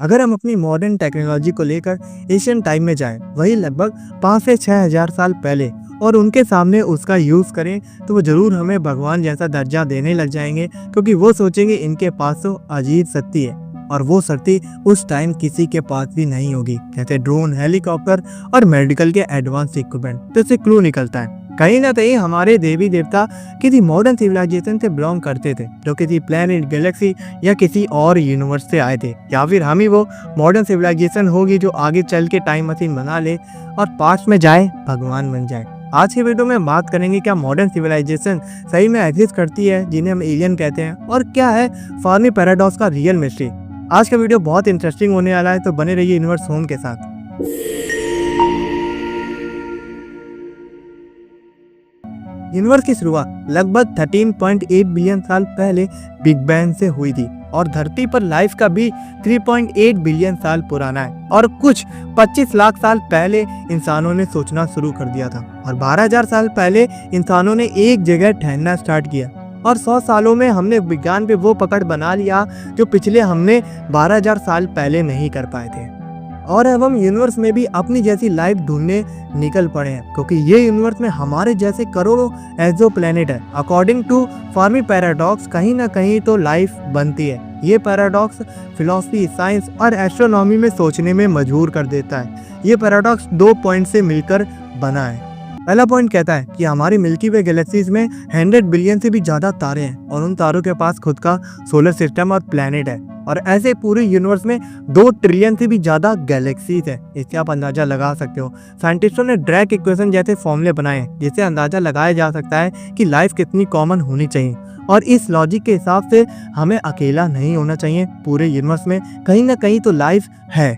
अगर हम अपनी मॉडर्न टेक्नोलॉजी को लेकर एशियन टाइम में जाएं, वही लगभग 5 से 6 हजार साल पहले, और उनके सामने उसका यूज़ करें, तो वो ज़रूर हमें भगवान जैसा दर्जा देने लग जाएंगे, क्योंकि वो सोचेंगे इनके पास तो अजीब शक्ति है, और वो शक्ति उस टाइम किसी के पास भी नहीं होगी, जैसे ड्रोन, हेलीकॉप्टर और मेडिकल के एडवांस इक्विपमेंट। तो इससे क्लू निकलता है कहीं ना कहीं हमारे देवी देवता किसी मॉडर्न सिविलाइजेशन से बिलोंग करते थे, जो किसी प्लेनेट, गैलेक्सी या किसी और यूनिवर्स से आए थे, या फिर हम ही वो मॉडर्न सिविलाइजेशन होगी जो आगे चल के टाइम मशीन बना ले और पास्ट में जाए, भगवान बन जाए। आज की वीडियो में बात करेंगे क्या मॉडर्न सिविलाइजेशन सही में एग्जिस्ट करती है, जिन्हें हम एलियन कहते हैं, और क्या है फर्मी पैराडॉक्स का रियल मिस्ट्री। आज का वीडियो बहुत इंटरेस्टिंग होने वाला है, तो बने रहिए यूनिवर्स होम के साथ। यूनिवर्स की शुरुआत लगभग 13.8 बिलियन साल पहले बिग बैंग से हुई थी, और धरती पर लाइफ का भी 3.8 बिलियन साल पुराना है, और कुछ 25 लाख साल पहले इंसानों ने सोचना शुरू कर दिया था, और 12,000 साल पहले इंसानों ने एक जगह ठहरना स्टार्ट किया, और 100 सालों में हमने विज्ञान पे वो पकड़ बना लिया जो पिछले हमने 12,000 साल पहले नहीं कर पाए थे। और अब हम यूनिवर्स में भी अपनी जैसी लाइफ ढूंढने निकल पड़े हैं, क्योंकि ये यूनिवर्स में हमारे जैसे करोड़ों एक्सोप्लैनेट है। अकॉर्डिंग टू फर्मी पैराडॉक्स कहीं ना कहीं तो लाइफ बनती है। ये पैराडॉक्स फिलॉसफी, साइंस और एस्ट्रोनॉमी में सोचने में मजबूर कर देता है। ये पैराडॉक्स 2 पॉइंट से मिलकर बना है। पहला पॉइंट कहता है कि हमारी मिल्की वे गैलेक्सीज में 100 बिलियन से भी ज्यादा तारे हैं, और उन तारों के पास खुद का सोलर सिस्टम और प्लैनेट है, और ऐसे पूरे यूनिवर्स में 2 ट्रिलियन से भी ज्यादा गैलेक्सीज है। इससे आप अंदाजा लगा सकते हो। साइंटिस्टों ने ड्रैक इक्वेशन जैसे फॉर्मूले बनाए हैं, जिससे अंदाजा लगाया जा सकता है कि लाइफ कितनी कॉमन होनी चाहिए, और इस लॉजिक के हिसाब से हमें अकेला नहीं होना चाहिए। पूरे यूनिवर्स में कहीं ना कहीं तो लाइफ है।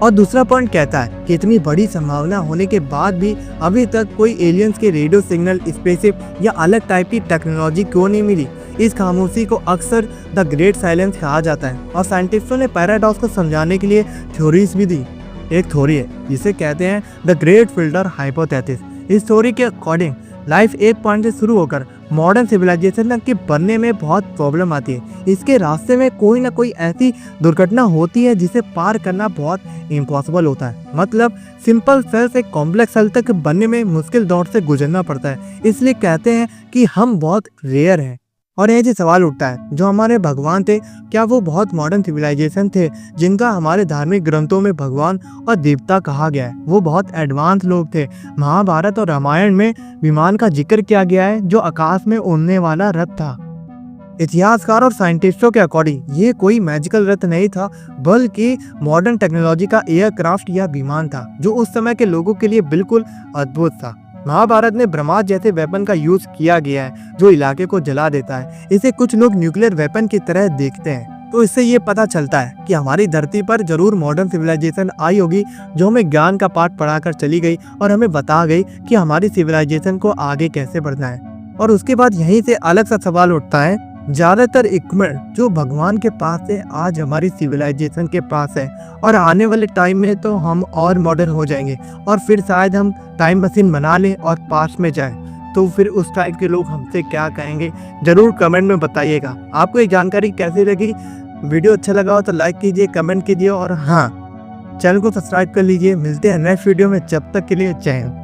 और दूसरा पॉइंट कहता है कि इतनी बड़ी संभावना होने के बाद भी अभी तक कोई एलियंस के रेडियो सिग्नल, स्पेसशिप या अलग टाइप की टेक्नोलॉजी क्यों नहीं मिली। इस खामोशी को अक्सर द ग्रेट साइलेंस कहा जाता है, और साइंटिस्टों ने पैराडॉक्स को समझाने के लिए थ्योरीज भी दी। एक थ्योरी है जिसे कहते हैं द ग्रेट फिल्टर हाइपोथेसिस। इस थ्योरी के अकॉर्डिंग लाइफ एक पॉइंट से शुरू होकर मॉडर्न सिविलाइजेशन के बनने में बहुत प्रॉब्लम आती है। इसके रास्ते में कोई ना कोई ऐसी दुर्घटना होती है जिसे पार करना बहुत इम्पॉसिबल होता है। मतलब सिंपल सेल से कॉम्प्लेक्स सेल तक बनने में मुश्किल दौर से गुजरना पड़ता है। इसलिए कहते हैं कि हम बहुत रेयर हैं। और यह जो सवाल उठता है, जो हमारे भगवान थे, क्या वो बहुत मॉडर्न सिविलाइजेशन थे जिनका हमारे धार्मिक ग्रंथों में भगवान और देवता कहा गया है? वो बहुत एडवांस लोग थे। महाभारत और रामायण में विमान का जिक्र किया गया है, जो आकाश में उड़ने वाला रथ था। इतिहासकार और साइंटिस्टों के अकॉर्डिंग ये कोई मैजिकल रथ नहीं था, बल्कि मॉडर्न टेक्नोलॉजी का एयरक्राफ्ट या विमान था, जो उस समय के लोगों के लिए बिल्कुल अद्भुत था। महाभारत में ब्रह्मास्त्र जैसे वेपन का यूज किया गया है, जो इलाके को जला देता है। इसे कुछ लोग न्यूक्लियर वेपन की तरह देखते हैं। तो इससे ये पता चलता है कि हमारी धरती पर जरूर मॉडर्न सिविलाइजेशन आई होगी, जो हमें ज्ञान का पाठ पढ़ाकर चली गई और हमें बता गई कि हमारी सिविलाइजेशन को आगे कैसे बढ़ना है। और उसके बाद यहीं से अलग सा सवाल उठता है, ज्यादातर इक्विपमेंट जो भगवान के पास है आज हमारी सिविलाइजेशन के पास है, और आने वाले टाइम में तो हम और मॉडर्न हो जाएंगे, और फिर शायद हम टाइम मशीन बना लें और पास में जाएं। तो फिर उस टाइप के लोग हमसे क्या कहेंगे, जरूर कमेंट में बताइएगा। आपको ये जानकारी कैसी लगी? वीडियो अच्छा लगा हो तो लाइक कीजिए, कमेंट कीजिए, और हाँ, चैनल को सब्सक्राइब कर लीजिए। मिलते हैं नेक्स्ट वीडियो में, जब तक के लिए जय हिंद।